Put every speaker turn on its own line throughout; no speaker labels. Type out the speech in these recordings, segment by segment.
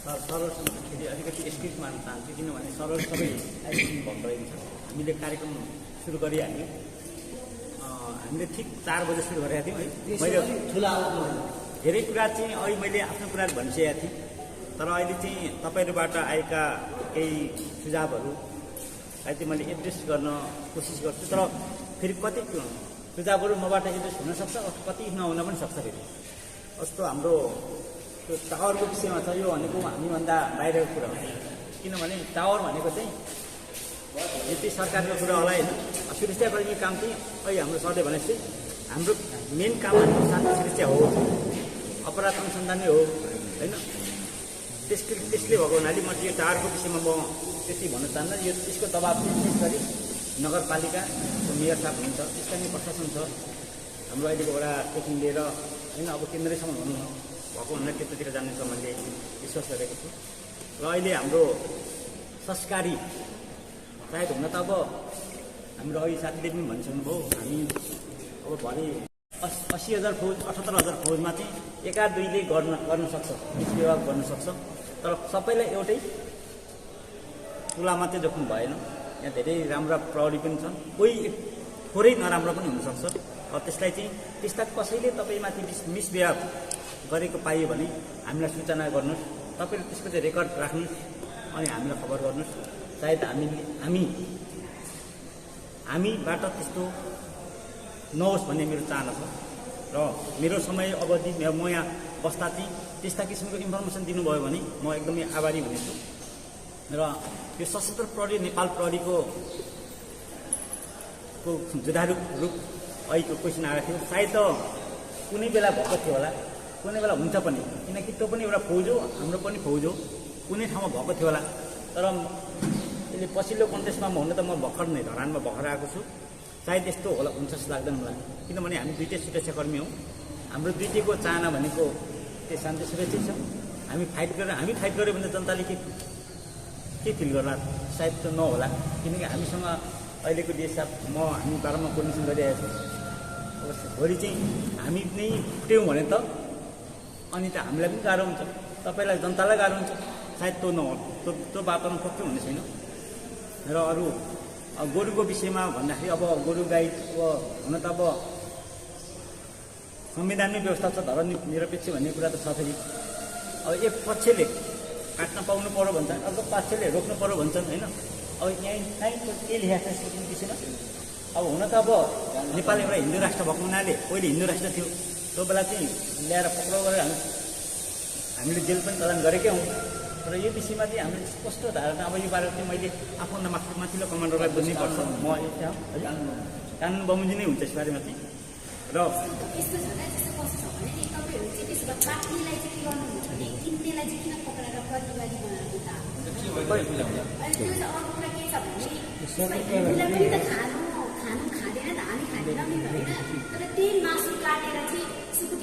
सरल फेरि अलिकति स्क्रिप्ट मार्न चाहन्छु किनभने सरल सबै आइसिङ भएको रहेछ। हामीले कार्यक्रम सुरु गरिहाल्यौँ। हामीले ठिक 4 बजे सुरु गरेका थियौँ है। मैले धेरै कुरा चाहिँ अहिले मैले आफ्नो कुरा भनिसकेका थिएँ, तर अहिले चाहिँ तपाईँहरूबाट आएका केही सुझावहरूलाई चाहिँ मैले एड्रेस गर्न कोसिस गर्छु। तर फेरि कति सुझावहरू मबाट एड्रेस हुनसक्छ, कति नहुन पनि सक्छ। फेरि कस्तो हाम्रो त्यो टावरको विषयमा छ, यो भनेको हामीभन्दा बाहिरको कुरा हो। किनभने टावर भनेको चाहिँ यति सरकारको कुरा होला होइन। सुरक्षाकर्मी काम चाहिँ अहिले हाम्रो सरले भनेपछि हाम्रो मेन काम भनेको शान्ति सुरक्षा हो, अपराध अनुसन्धानै हो होइन। त्यसले भएको हुनाले म यो टावरको विषयमा म त्यति भन्न चाहन्न। यो त्यसको दबाब चाहिँ विशेष गरी नगरपालिकाको मेयर साहब हुनुहुन्छ, स्थानीय प्रशासन छ, हाम्रो अहिलेको वडादेखि लिएर होइन अब केन्द्रसम्म हुनु भएको हुनाले त्यतातिर जाने मैले विश्वास गरेको छु। र अहिले हाम्रो संस्कारी सायद हुन त अब हाम्रो अघि साथीले पनि भनिसक्नुभयो, हामी अब भरे 80,000 फौज 78,000 फौजमा चाहिँ 1-2ले गर्न सक्छ, विभाग गर्न सक्छ। तर सबैलाई एउटै तुलामा चाहिँ जोख्नु भएन। यहाँ धेरै राम्रा प्रहरी पनि छन्, कोही थोरै नराम्रो पनि हुनसक्छ। त्यसलाई चाहिँ त्यस्ता कसैले तपाईँमाथि मिसबिहेभ गरेको पाइयो भने हामीलाई सूचना गर्नुहोस्, तपाईँले त्यसको चाहिँ रेकर्ड राख्नुहोस् अनि हामीलाई खबर गर्नुहोस्। सायद हामीबाट त्यस्तो नहोस् भन्ने मेरो चाहना छ। र मेरो समय अवधि म यहाँ बस्दा चाहिँ त्यस्ता किसिमको इन्फर्मेसन दिनुभयो भने म एकदमै आभारी हुनेछु। र यो सशस्त्र प्रहरी नेपाल प्रहरीको जुधारू रूप अहिलेको क्वेसन आएको थियो। सायद त कुनै बेला भएको थियो होला, कुनै बेला हुन्छ पनि, किनकि त्यो पनि एउटा फौज हो, हाम्रो पनि फौज हो, कुनै ठाउँमा भएको थियो होला। तर यसले पछिल्लो कन्टेस्टमा हुन त म भर्खर नै धरानमा भर्खर आएको छु। सायद यस्तो होला हुन्छ जस्तो लाग्दैन मलाई, किनभने हामी दुईटै सुरक्षाकर्मी हौँ। हाम्रो दुईटैको चाहना भनेको त्यो शान्ति सुरक्षा छ। हामी फाइट गऱ्यो भने जनताले के फिल गर्ला, सायद त नहोला। किनकि हामीसँग अहिलेको देश हामी बाह्रमा कोर्डिनेसन गरिरहेको छौँ। अवश्य भोलि चाहिँ हामी नै फुट्यौँ भने त अनि त हामीलाई पनि गाह्रो हुन्छ, तपाईँलाई जनतालाई गाह्रो हुन्छ। सायद त्यो नहो, त्यो वातावरण पक्कै हुने छैन। र अरू गोरुको विषयमा भन्दाखेरि अब गोरु गाई हुन त अब संविधानमै व्यवस्था छ धर्म निरपेक्ष भन्ने कुरा त छ। फेरि अब एक पक्षले काट्न पाउनु पऱ्यो भन्छ, अर्को पक्षले रोक्नु पऱ्यो भन्छन् होइन। अब यहाँ कहीँ के लेखेको छ यसको विषयमा? अब हुन त अब नेपाल एउटा हिन्दू राष्ट्र भएको हुनाले पहिले हिन्दू राष्ट्र थियो, त्यो बेला चाहिँ ल्याएर पक्राउ गरेर हामीले जेल पनि चलन गरेकै हौँ। तर यो विषयमा चाहिँ हामीले स्पष्ट धारणा अब यो बारे चाहिँ मैले आफ्नो माथिल्लो कमान्डरलाई बुझ्नुपर्छ। म कानुन बमोजिम नै हुन्छ यसबारेमा चाहिँ। र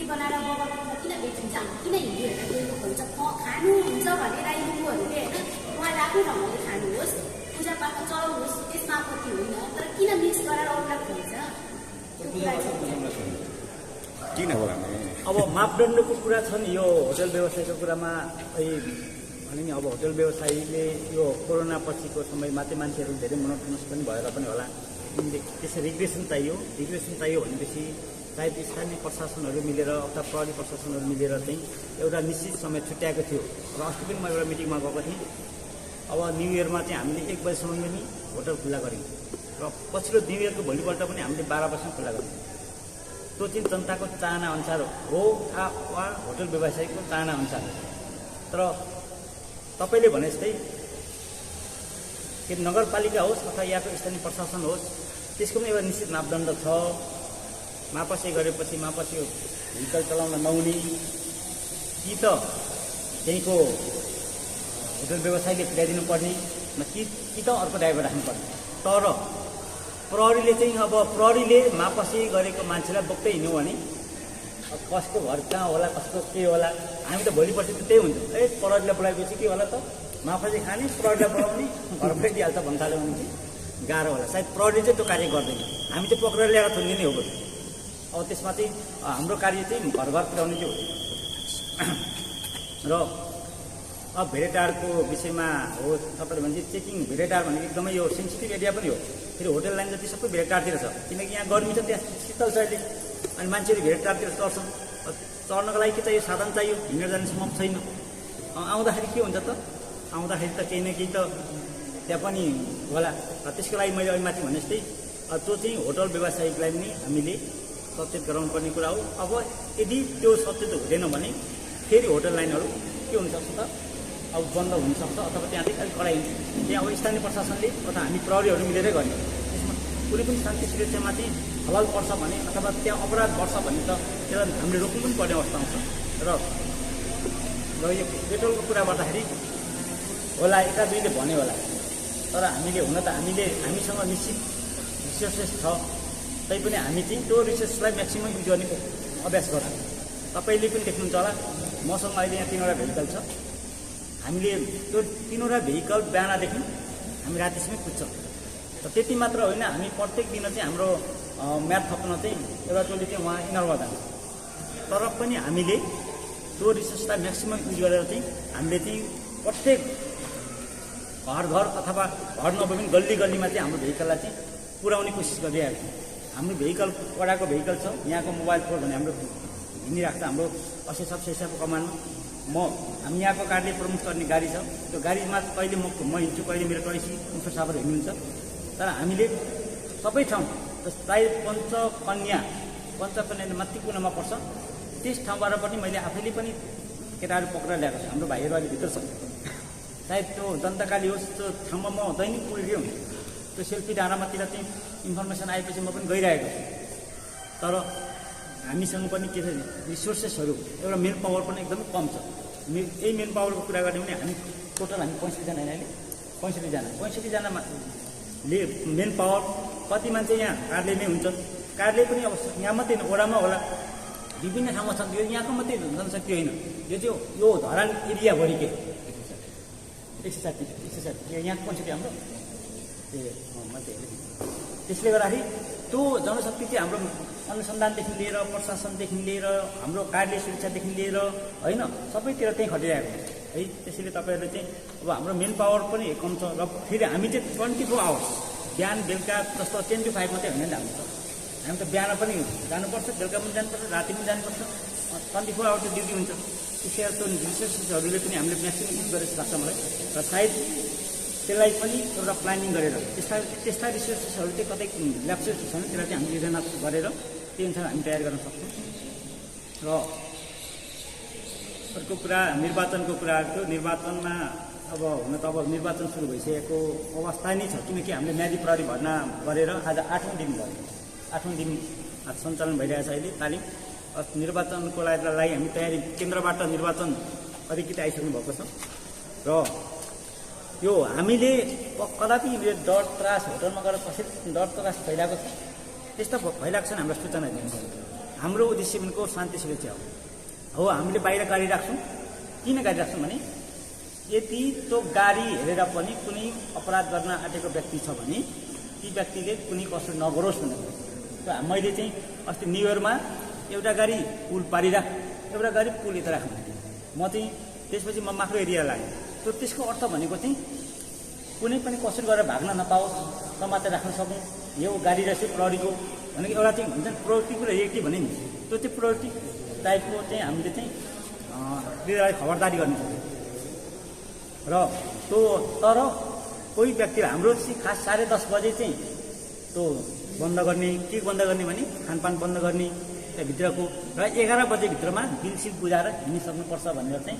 बनाएर बगानमा किन बेचिन्छ? किन हिन्दूहरूलाई गएको हुन्छ? खानुहुन्छ भने राई लिम्बूहरूले होइन, उहाँले आफ्नो ढङ्गले खानुहोस्, पूजापाठमा चलाउनुहोस्, त्यसमा आपत्ति होइन। तर किन मिक्स गरेर अरूलाई खुवाउँछ?
अब मापदण्डको कुरा छ नि, यो होटल व्यवसायको कुरामा भने नि अब होटल व्यवसायीले यो कोरोना पछिको समयमा चाहिँ मान्छेहरू धेरै मोनोटोनस पनि भएर पनि होला, त्यसै रिग्रेसन चाहियो भनेपछि सायद स्थानीय प्रशासनहरू मिलेर अथवा प्रहरी प्रशासनहरू मिलेर चाहिँ एउटा निश्चित समय छुट्याएको थियो। र अस्ति पनि म एउटा मिटिङमा गएको थिएँ। अब न्यु इयरमा चाहिँ हामीले 1 बजीसम्म पनि होटल खुल्ला गऱ्यौँ र पछिल्लो न्यु इयरको भोलिपल्ट पनि हामीले 12 बजीसम्म खुल्ला गऱ्यौँ। त्यो चाहिँ जनताको चाहना अनुसार हो वा होटल व्यवसायीको चाहना अनुसार। तर तपाईँले भने जस्तै कि नगरपालिका होस् अथवा यहाँको स्थानीय प्रशासन होस्, त्यसको पनि एउटा निश्चित मापदण्ड छ। मापसी गरेपछि मापसी भेहिकल चलाउन नहुने कि त त्यहीँको होटल व्यवसायीले फिराइदिनु पर्ने कि त अर्को ड्राइभर राख्नुपर्ने। तर प्रहरीले चाहिँ अब प्रहरीले मापसी गरेको मान्छेलाई बोक्दै हिँड्यो भने कसको घर कहाँ होला, कसको के होला, हामी त भोलि पर्सि त त्यही हुन्छ। प्रहरीलाई बोलाएपछि के होला त मापसी खाने, प्रहरीलाई बोलाउने, घर फैदिइहाल्छ भन्नु थाल्यो भने चाहिँ गाह्रो होला। सायद प्रहरीले चाहिँ त्यो कार्य गर्दैन, हामी चाहिँ पक्रेर ल्याएर थुनिदिने हो। अब त्यसमा चाहिँ हाम्रो कार्य चाहिँ घर पुर्याउने चाहिँ हो। र अब भेरेटारको विषयमा हो तपाईँले भन्छ चेकिङ भेरेटार भनेको एकदमै यो सेन्सिटिभ एरिया पनि हो। फेरि होटल लाइन जति सबै भेरेटारतिर छ, किनकि यहाँ गर्मी छ, त्यहाँ शीतल छ अहिले, अनि मान्छेहरू भेरेटारतिर चढ्छन्। चढ्नको लागि के चाहियो? साधन चाहियो, हिँडेर जाने सम्भव छैन। आउँदाखेरि के हुन्छ त? आउँदाखेरि त केही न केही त त्यहाँ पनि होला। त्यसको लागि मैले अहिले माथि भने जस्तै त्यो चाहिँ होटल व्यवसायिकलाई पनि हामीले सचेत गराउनु पर्ने कुरा हो। अब यदि त्यो सचेत हुँदैन भने फेरि होटल लाइनहरू के हुनसक्छ त? अब बन्द हुनसक्छ, अथवा त्यहाँ चाहिँ अलिक कडाइ हुन्छ। त्यहाँ अब स्थानीय प्रशासनले अथवा हामी प्रहरीहरू मिलेरै गर्ने, त्यसमा कुनै पनि शान्ति सुरक्षामाथि हलाल पर्छ भने अथवा त्यहाँ अपराध बढ्छ भने त त्यसलाई हामीले रोक्नु पनि पर्ने अवस्था आउँछ। र यो पेट्रोलको कुरा गर्दाखेरि होला एका दुईले भन्यो होला, तर हामीले हुन त हामीसँग निश्चित रिसोर्सेस छ, तैपनि हामी चाहिँ त्यो रिसोर्सलाई म्याक्सिमम युज गर्ने अभ्यास गर्छौँ। तपाईँले पनि देख्नुहुन्छ होला, मसँग अहिले यहाँ 3वटा भेहिकल छ। हामीले त्यो 3वटा भेहिकल बिहानदेखि हामी रातिसम्म कुद्छौँ। र त्यति मात्र होइन, हामी प्रत्येक दिन चाहिँ हाम्रो म्याथ थप्न चाहिँ एउटा टोली चाहिँ उहाँ इनरवा जान्छ। तर पनि हामीले त्यो रिसोर्सलाई म्याक्सिमम युज गरेर चाहिँ हामीले चाहिँ प्रत्येक घर घर अथवा घर नभए पनि गल्ली गल्लीमा चाहिँ हाम्रो भेहिकललाई चाहिँ पुर्याउने कोसिस गरिरहेको छौँ। हाम्रो भेहिकल वडाको भेहिकल छ, यहाँको मोबाइल फोन भने हाम्रो हिँडिरहेको छ। हाम्रो असेसब सेसाको कमानमा हामी यहाँको कार्यालय प्रमुख गर्ने गाडी छ, त्यो गाडीमा कहिले म हिँड्छु, कहिले मेरो टोइसी इन्फो साहबहरू हिँड्नुहुन्छ। तर हामीले सबै ठाउँ प्राय पञ्चकन्या माथि कुनामा पर्छ, त्यस ठाउँबाट पनि मैले आफैले पनि केटाहरू पक्रेर ल्याएको छु। हाम्रो भाइहरू अहिले भित्र छ, सायद त्यो दन्तकाली होस्, त्यो ठाउँमा म दैनिक पुगेको हुँ। त्यो सेल्फी डाँडामातिर चाहिँ इन्फर्मेसन आएपछि म पनि गइरहेको छु। तर हामीसँग पनि के छ, रिसोर्सेसहरू एउटा मेन पावर पनि एकदमै कम छ। यही मेन पावरको कुरा गर्ने भने हामी टोटल हामी 65 जना होइन, 65 जनाले मेन पावर। कति मान्छे यहाँ कार्यालयमै हुन्छन्, कार्यालय पनि अब यहाँ मात्रै वडामा होला, विभिन्न ठाउँमा छ। यो यहाँको मात्रै जनशक्ति होइन, यो चाहिँ यो धरान एरियाभरिकै 160 यहाँ 65 हाम्रो मात्रै। त्यसले गर्दाखेरि त्यो जनशक्ति चाहिँ हाम्रो अनुसन्धानदेखि लिएर प्रशासनदेखि लिएर हाम्रो कार्यालय सुरक्षादेखि लिएर होइन सबैतिर त्यहीँ खटिरहेको हुन्छ है। त्यसैले तपाईँहरूले चाहिँ अब हाम्रो मेन पावर पनि कम छ। र फेरि हामी चाहिँ 24 आवर्स बिहान बेलुका जस्तो 10 to 5 मात्रै होइन नि हामी त बिहान पनि जानुपर्छ, बेलुका पनि जानुपर्छ, राति पनि जानुपर्छ, 24 आवर्स ड्युटी हुन्छ। त्यसैले त्यो रिसोर्सेसहरूले पनि हामीले म्याक्सिमम युज गरेर लाग्छ मलाई। र सायद त्यसलाई पनि एउटा प्लानिङ गरेर त्यस्ता रिसोर्सेसहरू चाहिँ कतै ल्याप्सेस छ भने त्यसलाई चाहिँ हामीले योजना गरेर त्यो अनुसार हामी तयार गर्न सक्छौँ। र अर्को कुरा निर्वाचनको कुरा थियो। निर्वाचनमा अब हुन त अब निर्वाचन सुरु भइसकेको अवस्था नै छ, किनकि हामीले म्यादी प्रहरी भर्ना गरेर आज 8औँ दिन भयो। 8औँ दिन सञ्चालन भइरहेछ अहिले तालिम। निर्वाचनको लागि हामी तयारी केन्द्रबाट निर्वाचन अधिकृत आइसक्नु भएको छ। र यो हामीले कदापि डर त्रास होटलमा गएर कसरी डर त्रास फैलाएको छ, त्यस्तो फैलाएको छैन। हाम्रो सूचना दिनु हाम्रो उद्देश्य भनेको शान्ति सुरक्षा हो। हामीले बाहिर गाडी राख्छौँ। किन गाडी राख्छौँ भने यदि त्यो गाडी हेरेर पनि कुनै अपराध गर्न आँटेको व्यक्ति छ भने ती व्यक्तिले कुनै कसरी नगरोस् भनेर। मैले चाहिँ अस्ति न्यु इयरमा एउटा गाडी पुल पारिराख, एउटा गाडी पुल यता राख्नु, म चाहिँ त्यसपछि म माक्रो एरिया लागेँ। त्यसको अर्थ भनेको चाहिँ कुनै पनि कसरी गरेर भाग्न नपाओस्, समातेर राख्न सक्नु। यो गाडी रहेछ प्रहरीको भनेको एउटा चाहिँ हुन्छ नि प्रोएक्टिभ र रिएक्टिभ भने नि, त्यो चाहिँ प्रोएक्टिभ टाइपको चाहिँ हामीले चाहिँ त्यसलाई खबरदारी गर्नु सक्छौँ। र त्यो तर कोही व्यक्तिलाई हाम्रो चाहिँ खास 10:30 बजे चाहिँ त्यो बन्द गर्ने। के बन्द गर्ने भने खानपान बन्द गर्ने त्यहाँभित्रको, र 11 बजेभित्रमा बिलसिल बुझाएर हिँडिसक्नुपर्छ भनेर चाहिँ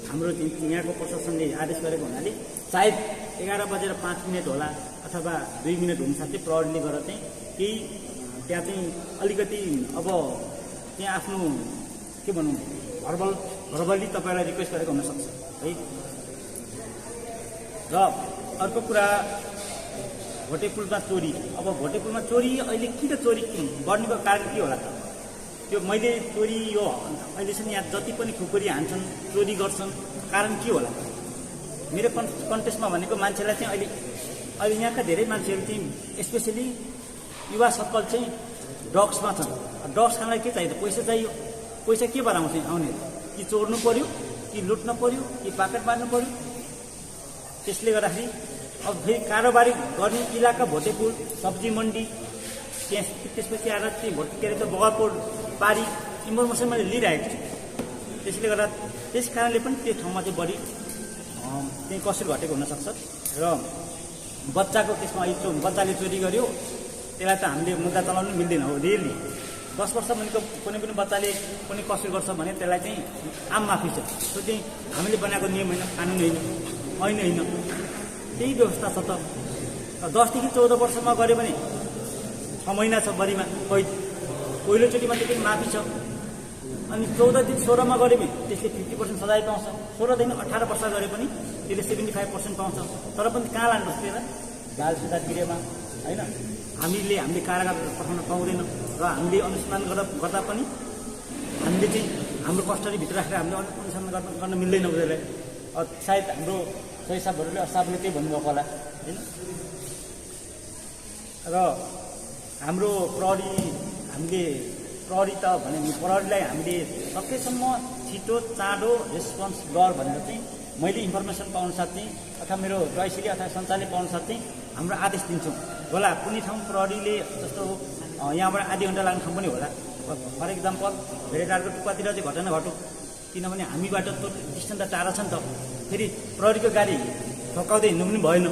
हाम्रो यहाँको प्रशासनले आदेश गरेको हुनाले सायद 11:05 होला अथवा 2 मिनट हुनसाथै प्रहरीले गरेर चाहिँ केही त्यहाँ चाहिँ अलिकति अब त्यहाँ आफ्नो के भनौँ भर्बली तपाईँलाई रिक्वेस्ट गरेको हुनसक्छ है। र अर्को कुरा भोटेपुलमा चोरी। अब भोटेपुलमा चोरी अहिले किन चोरी बढ्नेको कारण के होला त? त्यो मैले चोरी यो अहिलेसम्म यहाँ जति पनि खुकुरी हान्छन्, चोरी गर्छन्, कारण के होला? मेरो कन्टेस्टमा भनेको मान्छेलाई चाहिँ अहिले यहाँका धेरै मान्छेहरू चाहिँ स्पेसली युवा सर्कल चाहिँ ड्रग्समा छन्। ड्रग्स खानलाई के चाहियो? पैसा चाहियो। पैसा के भएर आउने? कि चोर्नु पर्यो कि लुट्न पर्यो कि पाकेट बाँध्नु पर्यो। त्यसले गर्दाखेरि अब फेरि कारोबारी गर्ने इलाका भोटेपुर सब्जी मन्डी त्यसपछि आएर चाहिँ के अरे बगरपुर पारी इन्फर्मेसन मैले लिइरहेको छु। त्यसले गर्दा त्यस कारणले पनि त्यो ठाउँमा चाहिँ बढी त्यही कसरी घटेको हुनसक्छ। र बच्चाको केसमा बच्चाले चोरी गर्यो त्यसलाई त हामीले मुद्दा चलाउनु मिल्दैन हो। रियली 10 वर्ष मुनिको कुनै पनि बच्चाले कुनै कसरी गर्छ भने त्यसलाई चाहिँ आम माफी छ। त्यो चाहिँ हामीले बनाएको नियम होइन, कानुन होइन, होइन त्यही व्यवस्था छ त। 10 देखि 14 वर्षमा गऱ्यो भने 6 महिना छ बढीमा कैद, पहिलोचोटिमा त्यो पनि माफी छ। अनि 14 देखि 16 मा गऱ्यो भने त्यसले 50% सजाय पाउँछ। 16 देखि 18 वर्ष गरे पनि त्यसले 75% पाउँछ। तर पनि कहाँ लानुपर्छ त्यसलाई? बाल सुधार गृहमा होइन। हामीले कारागार पठाउन पाउँदैन र हामीले अनुसन्धान गर्दा पनि हामीले चाहिँ हाम्रो कस्टडीभित्र राखेर हामीले अनुसन्धान गर्न मिल्दैन उसलाई। सायद हाम्रो सही साहबहरूले असाबले त्यही भन्नुभएको होला होइन। र हाम्रो प्रहरी त भने प्रहरीलाई हामीले सकेसम्म छिटो चाँडो रेस्पोन्स गर भनेर चाहिँ मैले इन्फर्मेसन पाउनुसाथ चाहिँ अथवा मेरो डयसीले अथवा सञ्चालनले पाउनुसाथ चाहिँ हाम्रो आदेश दिन्छौँ। होला कुनै ठाउँ प्रहरीले जस्तो यहाँबाट आधी घन्टा लाग्ने ठाउँ पनि होला। फर इक्जाम्पल भेडेटारको टुप्पातिर चाहिँ घटना घटो, किनभने हामीबाट त डिस्टेन्स त टाढा छ नि त। फेरि प्रहरीको गाडी ठोकाउँदै हिँड्नु पनि भएन।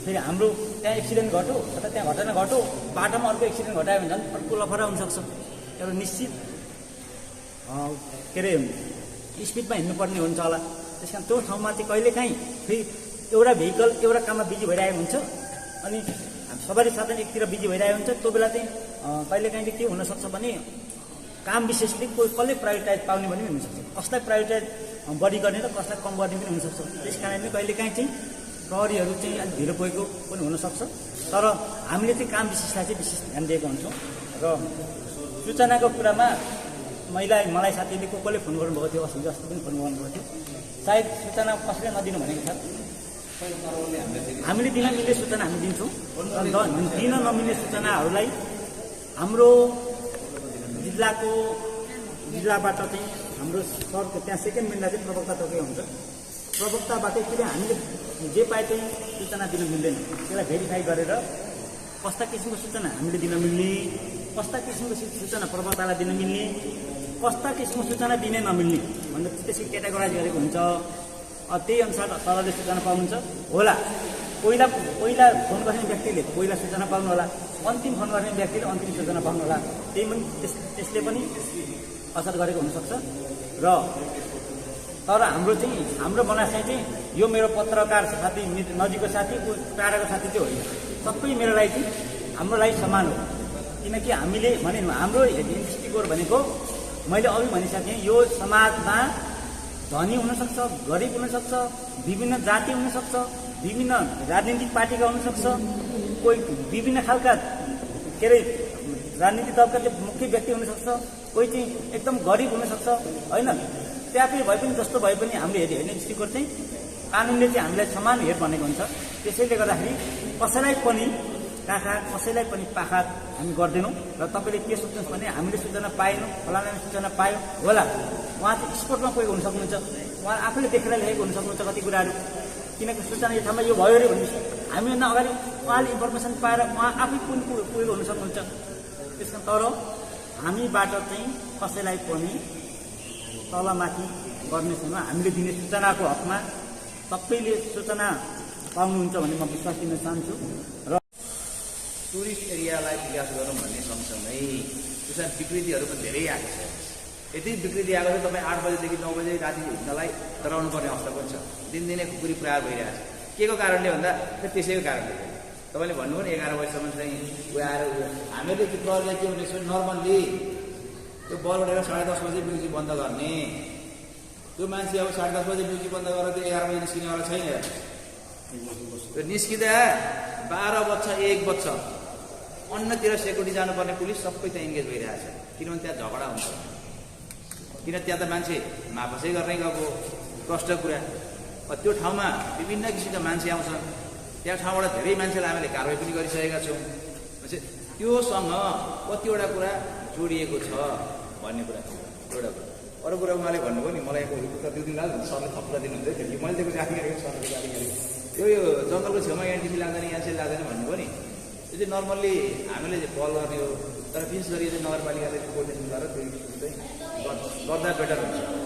फेरि हाम्रो त्यहाँ एक्सिडेन्ट घट्यो अथवा त्यहाँ घटना घट्यो, बाटोमा अर्को एक्सिडेन्ट घटायो भने झन् अर्को लफडा हुनसक्छ। एउटा निश्चित के अरे स्पिडमा हिँड्नुपर्ने हुन्छ होला। त्यस कारण त्यो ठाउँमा चाहिँ कहिलेकाहीँ फेरि एउटा भेहिकल एउटा काममा बिजी भइरहेको हुन्छ अनि सवारी साधन एकतिर बिजी भइरहेको हुन्छ। त्यो बेला चाहिँ कहिलेकाहीँ चाहिँ के हुनसक्छ भने काम विशेषले कसले प्रायोरिटाइज पाउने पनि हुनसक्छ, कसलाई प्रायोरिटाइज बढी गर्ने र कसलाई कम गर्ने पनि हुनसक्छ। त्यस कारणले कहिलेकाहीँ चाहिँ प्रहरीहरू चाहिँ अलिक ढिलो पुगेको पनि हुनसक्छ। तर हामीले चाहिँ काम विशेषलाई चाहिँ विशेष ध्यान दिएको हुन्छौँ। र सूचनाको कुरामा मलाई साथीले कसले फोन गर्नुभएको थियो, अस्ति जस्तो पनि फोन गर्नुभएको थियो। सायद सूचना कसैले नदिनु भनेको छ। हामीले दिन मिल्ने सूचना हामी दिन्छौँ। दिन नमिल्ने सूचनाहरूलाई हाम्रो जिल्लाबाट चाहिँ हाम्रो सरको त्यहाँ सेकेन्ड मिल्दा चाहिँ प्रवक्ता तोकेको हुन्छ। प्रवक्ताबाटै किन हामीले जे पाए चाहिँ सूचना दिन मिल्दैन, त्यसलाई भेरिफाई गरेर कस्ता किसिमको सूचना हामीले दिन मिल्ने, कस्ता किसिमको सूचना प्रवक्तालाई दिन मिल्ने, कस्ता किसिमको सूचना दिनै नमिल्ने भनेर त्यसरी क्याटेगोराइज गरेको हुन्छ। त्यही अनुसार सरले सूचना पाउनुहुन्छ। होला पहिला फोन गर्ने व्यक्तिले पहिला सूचना पाउनु होला, अन्तिम फोन गर्ने व्यक्तिले अन्तिम सूचना पाउनु होला। त्यही पनि त्यसले पनि असर गरेको हुनसक्छ। र तर हाम्रो बनाइ चाहिँ यो मेरो पत्रकार साथी नजिकको साथी टाढाको साथी चाहिँ होइन, सबै मेरो लागि चाहिँ हाम्रो लागि समान हो। किनकि हामीले भने हाम्रो इन्भेस्टिगेटर भनेको मैले अघि भनिसकेँ, यो समाजमा धनी हुनसक्छ, गरिब हुनसक्छ, विभिन्न जाति हुनसक्छ, विभिन्न राजनीतिक पार्टीका हुनसक्छ, कोही विभिन्न खालका के अरे राजनीतिक दलका चाहिँ मुख्य व्यक्ति हुनसक्छ, कोही चाहिँ एकदम गरिब हुनसक्छ होइन। त्यहाँ पनि भए पनि जस्तो भए पनि हामीले हेर्ने दृष्टिकोण चाहिँ कानुनले चाहिँ हामीलाई समान हेर भनेको हुन्छ। त्यसैले गर्दाखेरि कसैलाई पनि काखा कसैलाई पनि पाखा हामी गर्दैनौँ। र तपाईँले के सोच्नुहोस् भने हामीले सूचना पाएनौँ, फलानाले सूचना पायो होला, उहाँ चाहिँ स्पोर्टमा पुगेको हुन सक्नुहुन्छ, उहाँ आफूले देखेर लेखेको हुन सक्नुहुन्छ कति कुराहरू। किनकि सूचना यो ठाउँमा यो भयो अरे भनेपछि हामीभन्दा अगाडि उहाँले इन्फर्मेसन पाएर उहाँ आफै पुगेको हुन सक्नुहुन्छ। त्यस कारण तर हामीबाट चाहिँ कसैलाई पनि तलमाथि गर्ने छैन। हामीले दिने सूचनाको हकमा सबैले सूचना पाउनुहुन्छ भन्ने म विश्वास दिन चाहन्छु। र
टुरिस्ट एरियालाई विकास गरौँ भन्ने सँगसँगै त्यसमा विकृतिहरू पनि धेरै आएको छ। यति विकृति आएको छ तपाईँ 8 बजेदेखि 9 बजे राति हिँड्नलाई डराउनु पर्ने अवस्था पनि छ। दिनदिनै खुकुरी प्रहार भइरहेको छ। के को कारणले भन्दा त्यसैको कारणले तपाईँले भन्नुभयो नि 11 बजीसम्म चाहिँ आएर हामीले त्यो प्रहरीलाई के भनेको छ नर्मल्ली त्यो बल उठेर 10:30 बजे म्युजिक बन्द गर्ने। त्यो मान्छे अब 10:30 बजे म्युजिक बन्द गरेर त्यो 11 बजी निस्किनेवाला छैन। त्यो निस्किँदा 12 बज्छ 1 बज्छ अन्यतिर सेक्युरिटी जानुपर्ने पुलिस सबै त्यहाँ इन्गेज भइरहेको छ। किनभने त्यहाँ झगडा हुन्छ, किन त्यहाँ त मान्छे मापसै गर्नै गएको कष्ट कुरा। त्यो ठाउँमा विभिन्न किसिमका मान्छे आउँछन्, त्यहाँ ठाउँबाट धेरै मान्छेलाई हामीले कारवाही पनि गरिसकेका छौँ। त्योसँग कतिवटा कुरा जोडिएको छ भन्ने कुरा एउटा कुरा। अरू कुरा उहाँले भन्नुभयो नि मलाई उत्तर दिँदिनँ सरले थप्ला दिनुहुन्छ फेरि मैले दिएको जानकारी सरले जानकारी यो जङ्गलको छेउमा एनटिसी लाग्दैन एनसिएल लाग्दैन भन्नुभयो नि यो चाहिँ नर्मल्ली हामीले पहल गर्ने हो तर विशेष गरी नगरपालिकाले कोर्डिनेसन गरेर त्यो चाहिँ गर्दा बेटर हुन्छ